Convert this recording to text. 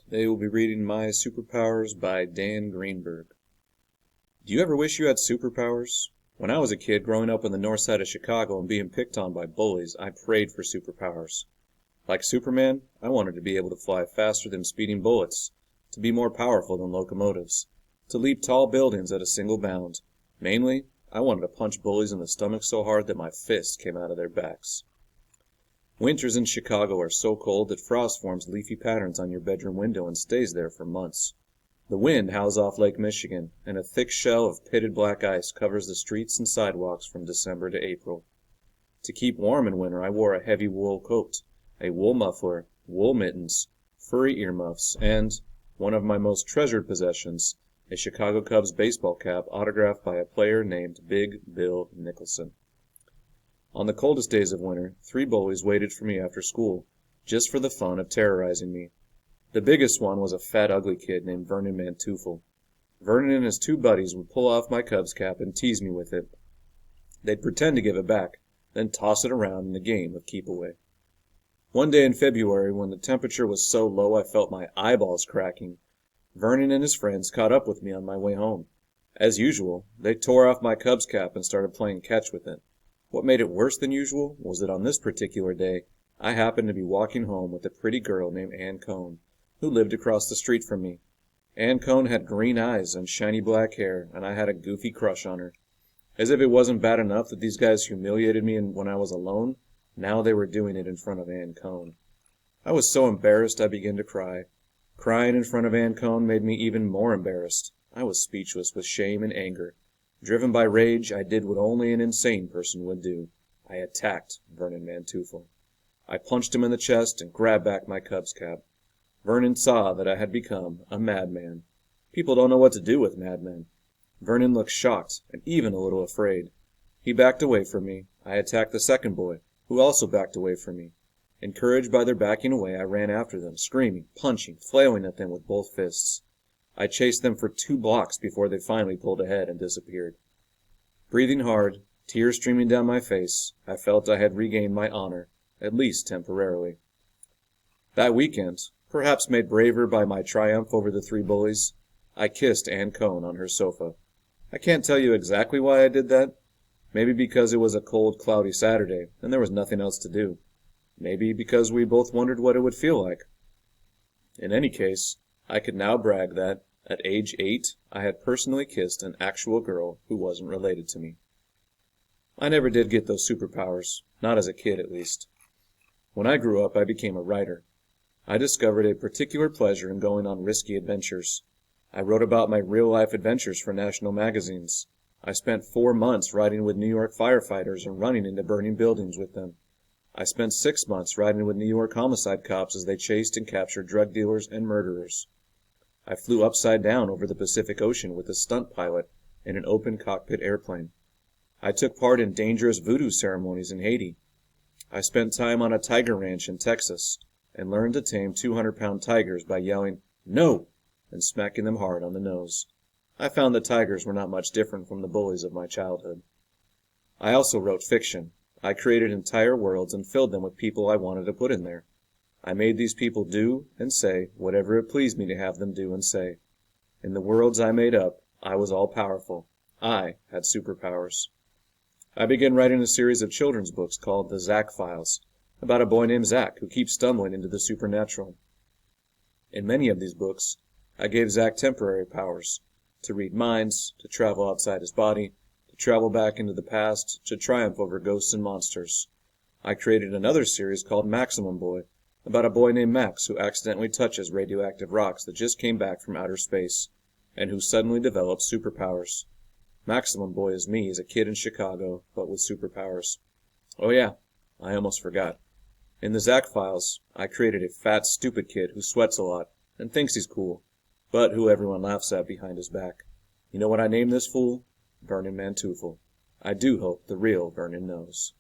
They will be reading My Superpowers by Dan Greenburg. Do you ever wish you had superpowers? When I was a kid growing up on the north side of Chicago and being picked on by bullies, I prayed for superpowers. Like Superman, I wanted to be able to fly faster than speeding bullets, to be more powerful than locomotives, to leap tall buildings at a single bound. Mainly, I wanted to punch bullies in the stomach so hard that my fists came out of their backs. Winters in Chicago are so cold that frost forms leafy patterns on your bedroom window and stays there for months. The wind howls off Lake Michigan, and a thick shell of pitted black ice covers the streets and sidewalks from December to April. To keep warm in winter, I wore a heavy wool coat, a wool muffler, wool mittens, furry earmuffs, and, one of my most treasured possessions, a Chicago Cubs baseball cap autographed by a player named Big Bill Nicholson. On the coldest days of winter, 3 bullies waited for me after school, just for the fun of terrorizing me. The biggest one was a fat, ugly kid named Vernon Manteuffel. Vernon and his 2 buddies would pull off my Cubs cap and tease me with it. They'd pretend to give it back, then toss it around in a game of keep-away. One day in February, when the temperature was so low I felt my eyeballs cracking, Vernon and his friends caught up with me on my way home. As usual, they tore off my Cubs cap and started playing catch with it. What made it worse than usual was that on this particular day, I happened to be walking home with a pretty girl named Ann Cohn, who lived across the street from me. Ann Cohn had green eyes and shiny black hair, and I had a goofy crush on her. As if it wasn't bad enough that these guys humiliated me when I was alone, now they were doing it in front of Ann Cohn. I was so embarrassed I began to cry. Crying in front of Ann Cohn made me even more embarrassed. I was speechless with shame and anger. Driven by rage, I did what only an insane person would do. I attacked Vernon Manteuffel. I punched him in the chest and grabbed back my Cubs cap. Vernon saw that I had become a madman. People don't know what to do with madmen. Vernon looked shocked and even a little afraid. He backed away from me. I attacked the second boy, who also backed away from me. Encouraged by their backing away, I ran after them, screaming, punching, flailing at them with both fists. I chased them for 2 blocks before they finally pulled ahead and disappeared. Breathing hard, tears streaming down my face, I felt I had regained my honor, at least temporarily. That weekend, perhaps made braver by my triumph over the 3 bullies, I kissed Ann Cohn on her sofa. I can't tell you exactly why I did that. Maybe because it was a cold, cloudy Saturday, and there was nothing else to do. Maybe because we both wondered what it would feel like. In any case, I could now brag that, at age 8, I had personally kissed an actual girl who wasn't related to me. I never did get those superpowers, not as a kid at least. When I grew up, I became a writer. I discovered a particular pleasure in going on risky adventures. I wrote about my real-life adventures for national magazines. I spent 4 months riding with New York firefighters and running into burning buildings with them. I spent 6 months riding with New York homicide cops as they chased and captured drug dealers and murderers. I flew upside down over the Pacific Ocean with a stunt pilot in an open cockpit airplane. I took part in dangerous voodoo ceremonies in Haiti. I spent time on a tiger ranch in Texas and learned to tame 200-pound tigers by yelling, "No!" and smacking them hard on the nose. I found that tigers were not much different from the bullies of my childhood. I also wrote fiction. I created entire worlds and filled them with people I wanted to put in there. I made these people do and say whatever it pleased me to have them do and say. In the worlds I made up, I was all-powerful. I had superpowers. I began writing a series of children's books called The Zack Files, about a boy named Zack who keeps stumbling into the supernatural. In many of these books, I gave Zack temporary powers, to read minds, to travel outside his body, to travel back into the past, to triumph over ghosts and monsters. I created another series called Maximum Boy, about a boy named Max who accidentally touches radioactive rocks that just came back from outer space, and who suddenly develops superpowers. Maximum Boy is me as a kid in Chicago, but with superpowers. Oh yeah, I almost forgot. In the Zack Files, I created a fat, stupid kid who sweats a lot and thinks he's cool, but who everyone laughs at behind his back. You know what I named this fool? Vernon Manteuffel. I do hope the real Vernon knows.